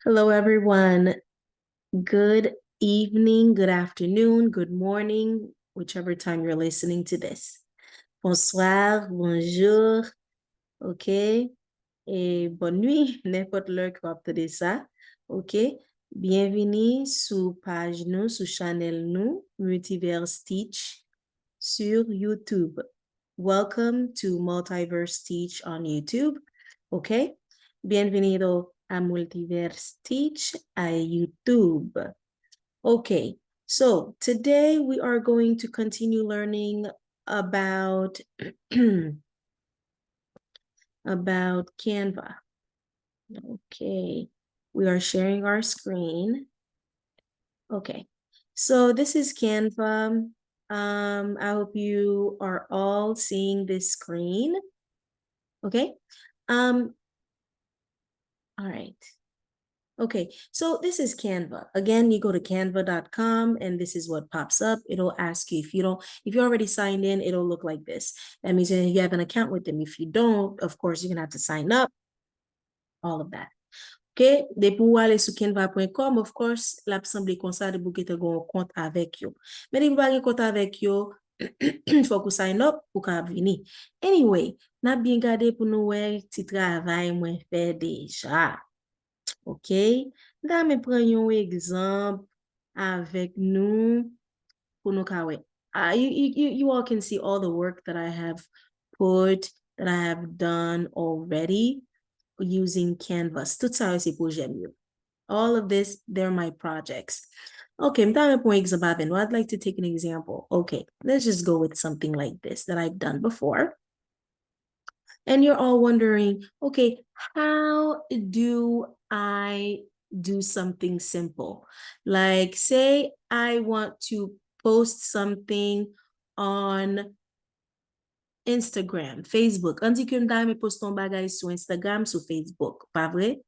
Hello, everyone. Good evening, good afternoon, good morning, whichever time you're listening to this. Bonsoir, bonjour, ok? Et bonne nuit, n'importe l'heure que vous entendez ça, ok? Bienvenue sur page nous, sur channel nous, MultiverseTeach sur YouTube. Welcome to MultiverseTeach on YouTube, ok? Bienvenido a MultiverseTeach a YouTube. Okay, so today we are going to continue learning about about Canva. Okay, we are sharing our screen. Okay, so this is Canva. I hope you are all seeing this screen. Okay, all right. Okay, so this is Canva. Again, you go to canva.com and this is what pops up. It'll ask you if you're already signed in, it'll look like this. That means you have an account with them. If you don't, of course, you're gonna have to sign up, all of that. Okay, de pou aller sur canva.com, of course, la semble kon sa de pou ke te gon compte avec yo. Mais de pou pas compte avec yo, faut que sign up pour ka vini. Anyway, n'a bien gardé pour nous wè ti travail mwen fè déjà. Ok, da me pren yon exemple avec nous pour nous ka wè. You all can see all the work that I have that I have done already using Canvas. Tout ça c'est projet mieux. All of this, they're my projects. Okay, for example, I'd like to take an example. Okay, let's just go with something like this that I've done before. And you're all wondering, okay, how do I do something simple? Like, say I want to post something on Instagram, Facebook. On dit que me poste un bagay sur Instagram, sur Facebook, pas vrai?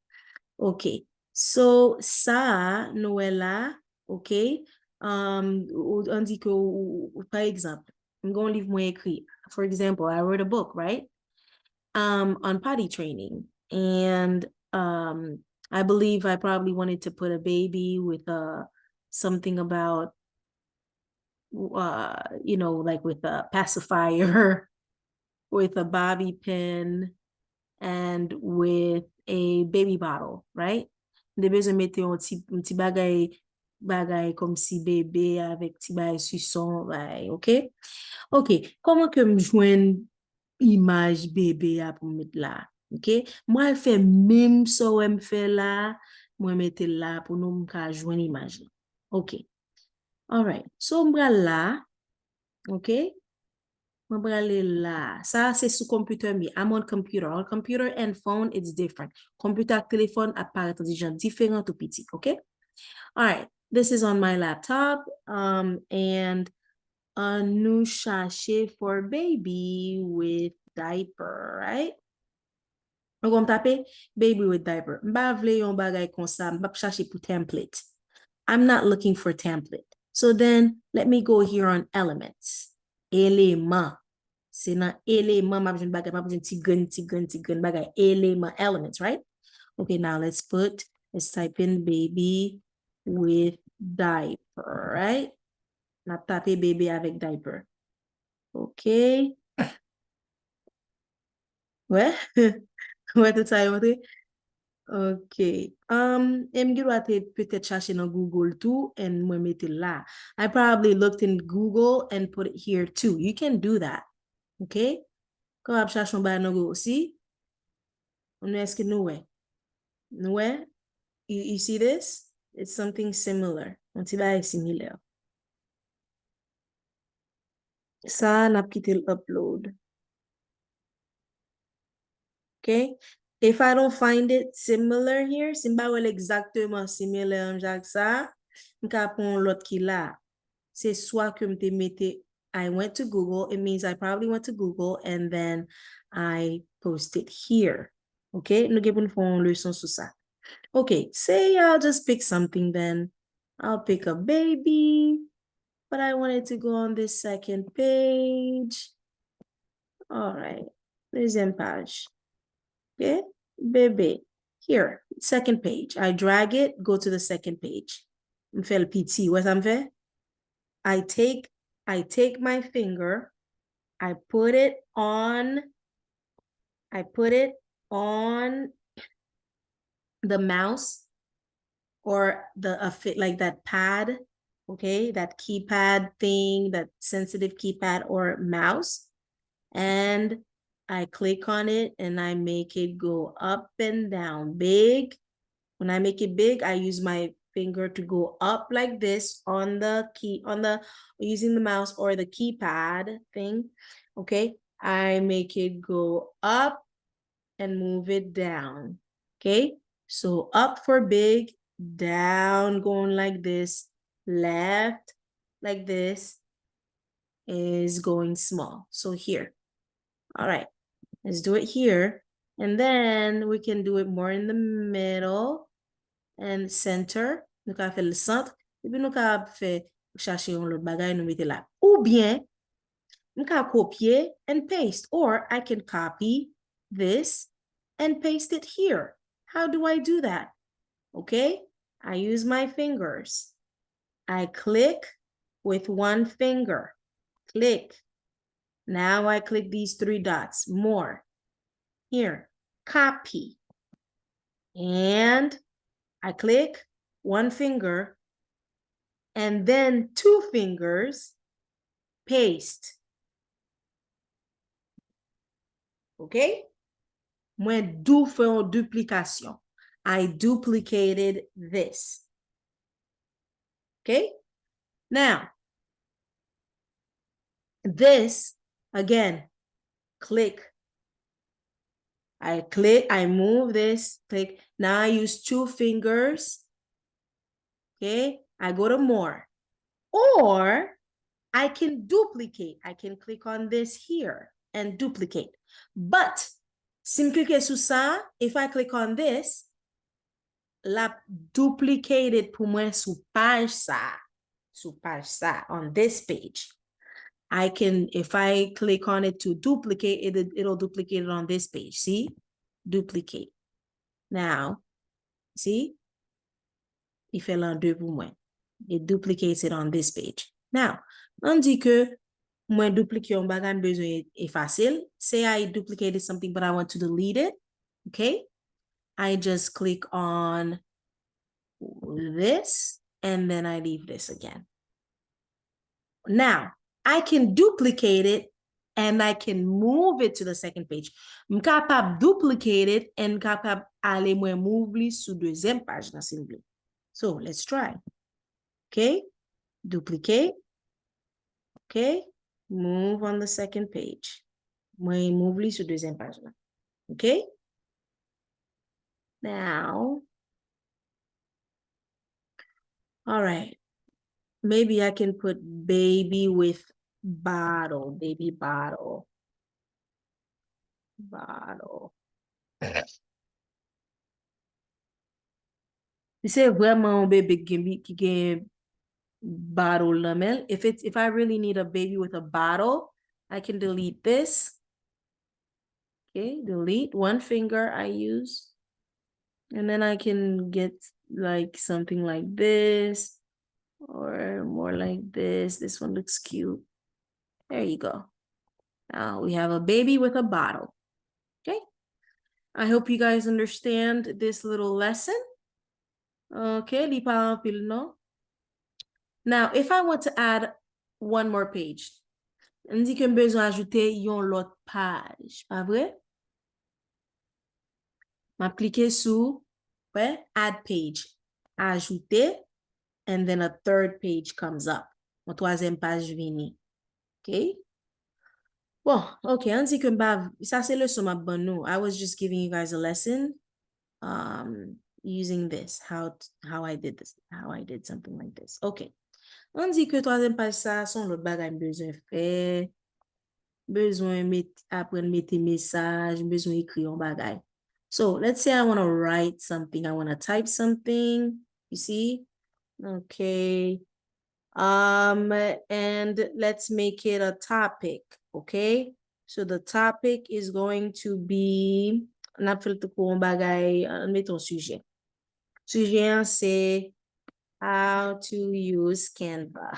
Ok. So, ça, Noëlla, ok? On dit que, par exemple, I'm going to leave moi écrit. For example, I wrote a book, right? On potty training. And I believe I probably wanted to put a baby with something about, like with a pacifier, with a bobby pin, and with a baby bottle, right? De bezon mette un petit bagay comme si bébé avec ti bagay suson, like, ok? Ok, comment que m'jwen image bébé a pou mettre là, ok? Moi, elle fait même so elle me fait là, moi mette là pour nous m'ka jwen image là. Ok. All right. So m'bra là, ok? M'bra là. Ça c'est sur computer mi. I'm on computer. On computer and phone it's different. Computer téléphone apparaît des gens différents tout petit, ok? All right. This is on my laptop and nous chercher for baby with diaper, right? On va taper baby with diaper. M'ba vle yon bagay kon sa, m'ba chercher pour template. I'm not looking for template. So then let me go here on elements. Eleman. C'est nan eleman, m'ba bagay, m'ba tigun, bagay, eleman, elements, right? Okay, now let's type in baby with diaper, right? Na tape baby avec diaper. Okay. Ouais. Ouais, tout ça, okay. Peut-être chercher dans Google too, and moi mettre là. I probably looked in Google and put it here too. You can do that. Okay? Quand on cherche un dans Google aussi, on est-ce que nous, you see this? It's something similar. On t'y va similaire. Ça, n'a quitté l'upload. Okay? If I don't find it similar here, simba wel exactement similar jak ça, m'ka pon l'autre qui là. C'est soit que m'te mette I went to Google, it means I probably went to Google and then I posted here. Okay? Nous gen pou fon leçon sur ça. Okay, say I'll just pick something then. I'll pick a baby, but I wanted to go on this second page. All right, deuxième page. Okay, bébé. Here, second page. I drag it, go to the second page. M'fais le petit. What I'm fait? I take my finger, I put it on the mouse or like that pad, okay, that keypad thing, that sensitive keypad or mouse, and I click on it and I make it go up and down big. When I make it big, I use my finger to go up like this on the using the mouse or the keypad thing. Okay, I make it go up and move it down. Okay, so up for big, down going like this, left like this is going small. So here. All right, let's do it here. And then we can do it more in the middle and center. Nou ka fè le centre. Et puis nou ka fè chercher yon lot bagay nou mette la. Ou bien, nou ka copier and paste. Or I can copy this and paste it here. How do I do that? Okay, I use my fingers. I click with one finger. Click. Now I click these three dots. More. Here, copy. And I click one finger and then two fingers, paste. Okay? Mwen do fè yon duplication. I duplicated this. Okay? Now, this, again, click. I click, I move this, click. Now I use two fingers. Okay? I go to more. Or I can duplicate. I can click on this here and duplicate. But, si m klike sou sa, if I click on this, la duplicated pou mwen sou page sa, on this page. I can, if I click on it to duplicate, it'll duplicate it on this page. See? Duplicate. Now, see? Il fait l'en deux pour moi. It duplicates it on this page. Now, on dit que mwen duplike yon bagay besoin efase. Say I duplicated something but I want to delete it. Okay? I just click on this and then I leave this again. Now, I can duplicate it and I can move it to the second page. M kapab duplicate it and kapab ale mwen move li sou deuxième page nan sin vle. So, let's try. Okay? Duplicate. Okay? Move on the second page. Mwen move li sou deuxième page nan. Okay? Now, all right. Maybe I can put baby with bottle. Baby bottle. Bottle. C'est vraiment un bébé qui gen bottle lamel. If I really need a baby with a bottle, I can delete this. Okay, delete one finger I use. And then I can get like something like this or more like this. This one looks cute. There you go. Now we have a baby with a bottle. Okay. I hope you guys understand this little lesson. Okay, li pa an pil, no? Now, if I want to add one more page, on dit que m bezon ajoute yon lot page, pa vre? Ma clique sou, add page, ajoute, and then a third page comes up. Mon troisième page vini. Okay? Bon, okay, on dit que ça c'est leçon ma ban nou. I was just giving you guys a lesson using this, how I did this, how I did something like this. Okay. On dit que troisième page ça, son l'autre bagay besoin faire, besoin apprendre mettre message, besoin écrire un bagay. So let's say I want to write something, I want to type something, you see? Okay. And let's make it a topic, okay? So the topic is going to be n'a fait tout pour un bagay, mettons sujet. Sujet, c'est how to use Canva.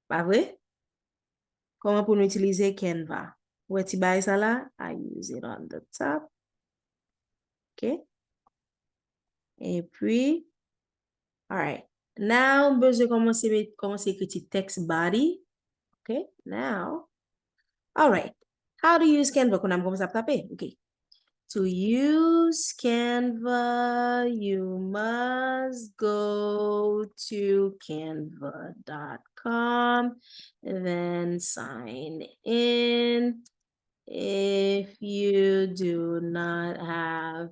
Pas vrai? Comment pour nous utiliser Canva? Où est-ce que ça là? I use it on the top. OK? Et puis, all right. Now, besoin commencer écrire text body. Okay, now, all right. How to use Canva? Qu'on a commencé à taper. Okay. To use Canva, you must go to canva.com and then sign in. If you do not have,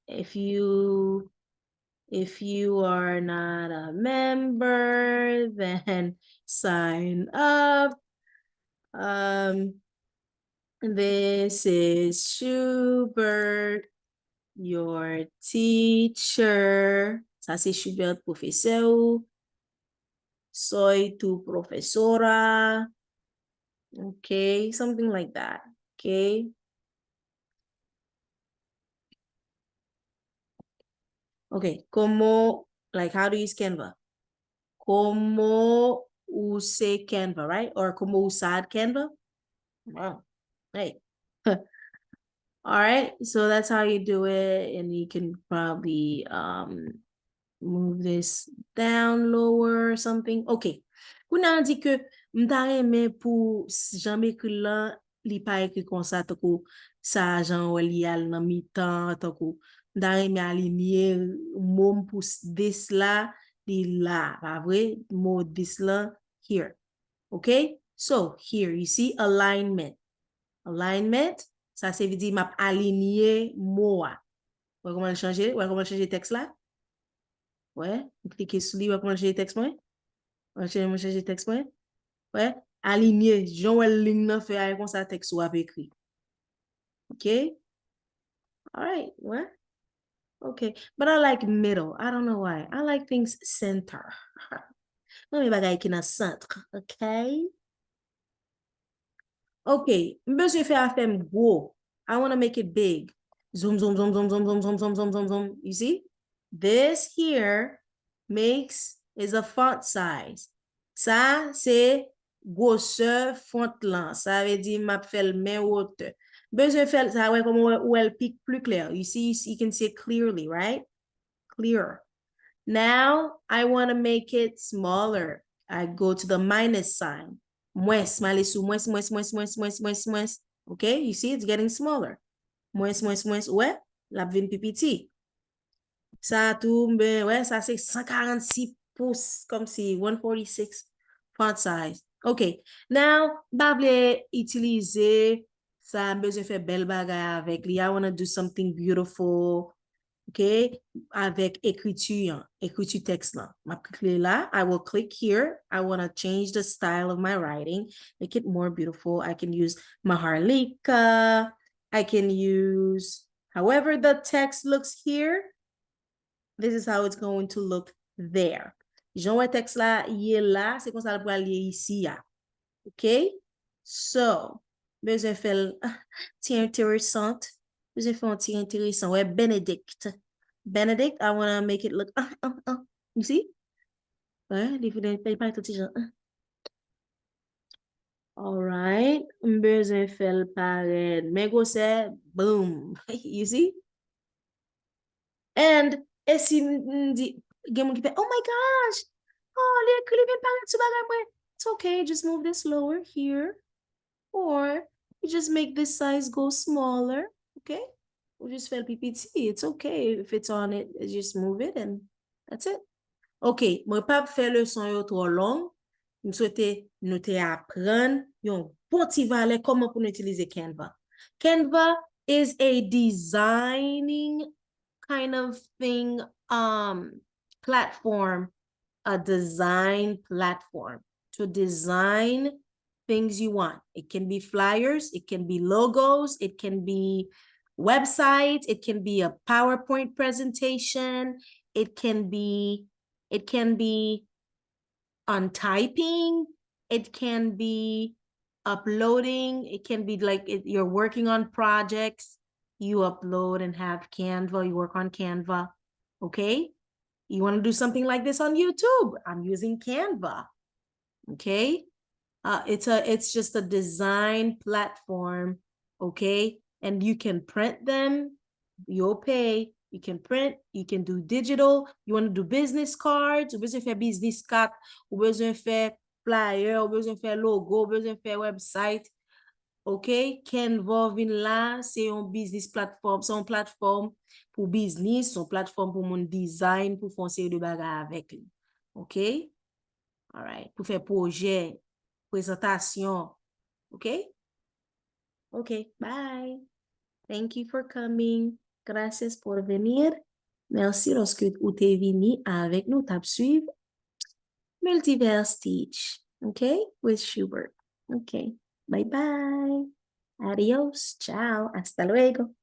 if you are not a member, then sign up. This is Schubert, your teacher. Ça, c'est Schubert, professeur. Soy tu profesora. Okay, something like that. Okay. Okay, como, like, how to use Canva? Como use Canva, right? Or como usar Canva? Wow. Hey. All right, so that's how you do it, and you can probably move this down lower or something. Okay. Kou nan di ke mta reme pou jan m'ekri lan li pa ekri kon sa tako sa jan wè li al nan mi tan tako mta reme alinye mom pou this la li la, pa vre? Mo this la here. Okay? So here you see alignment. Alignment, ça c'est veut dire m'a aligné moi. Wè comment changer? Wè comment changer texte là? Ouais, cliquez sur lui, wè comment changer texte moi? Wè changer texte moi? Ouais, aligné, Jean wè ligne nan fait ay kon sa texte ou ap écrit. Okay? All right, ouais. Okay, but I like middle. I don't know why. I like things center. Non mi bagay ki nan centre, okay? Okay, mbezwe fè a fèm gwo. I want to make it big. Zoom, zoom, zoom, zoom, zoom, zoom, zoom, zoom, zoom, zoom, zoom. You see? This here is a font size. Ça, c'est gwosè font lan. Ça veut dire m'a fèl men wote. Besoin fèl, ça ouais comme où elle pique plus clair. You see, you can see it clearly, right? Clear. Now, I want to make it smaller. I go to the minus sign. Moins, malisu, moins, moins, moins, moins, moins, moins, moins. Okay, you see, it's getting smaller. Moins, moins, moins, ouais, la vin pipiti. Ça tombe, ouais, ça c'est 146 pouces, comme si 146 font size. Okay, now, bable utiliser, ça besoin faire belle bagay avec li. I want to do something beautiful. Okay, avec écriture texte là. I will click here. I want to change the style of my writing, make it more beautiful. I can use maharlika. I can use however the text looks here. This is how it's going to look there. Jean texte là, yé là, c'est comme ça le aller ici. Okay, so, besoin faire intéressant. Besoin faire intéressant. Ouais, Benedict, I want to make it look, you see? Ouais, all right, besoin faire pareil. Mais gwosè, boom, you see? And, si m'di, gen moun ki pe, oh my gosh, oh, li ekri vin paret sou bagay mwen. It's okay, just move this lower here. Or you just make this size go smaller, okay? Or just fell PPT. It's okay if it's on it. Just move it and that's it. Okay, mwen pa fè leçon yo trop long. Mwen souhaite nou te apprendre yon bon ti vale comment pou nou utilize Canva. Canva is a designing kind of thing, platform, a design platform to design things you want. It can be flyers, it can be logos, it can be websites, it can be a PowerPoint presentation, it can be on typing, it can be uploading. It can be like you're working on projects, you upload and have Canva, you work on Canva, okay? You want to do something like this on YouTube? I'm using Canva, okay? It's just a design platform, okay? And you can print them, you'll pay. You can print, you can do digital. You want to do business cards, ou besoin faire business card, ou besoin faire flyer, ou besoin faire logo, ou besoin faire website, ok? Canva vin là, c'est un business platform, c'est une plateforme pour business, c'est une plateforme pour mon design, pour faire une série de bagages avec lui, ok? All right, pour faire projet, présentation, ok? Ok, bye. Thank you for coming. Gracias por venir. Merci lorsque vous êtes venu avec nous, t'as suivi MultiverseTeach, okay? With Schubert. Okay, bye-bye. Adios, ciao, hasta luego.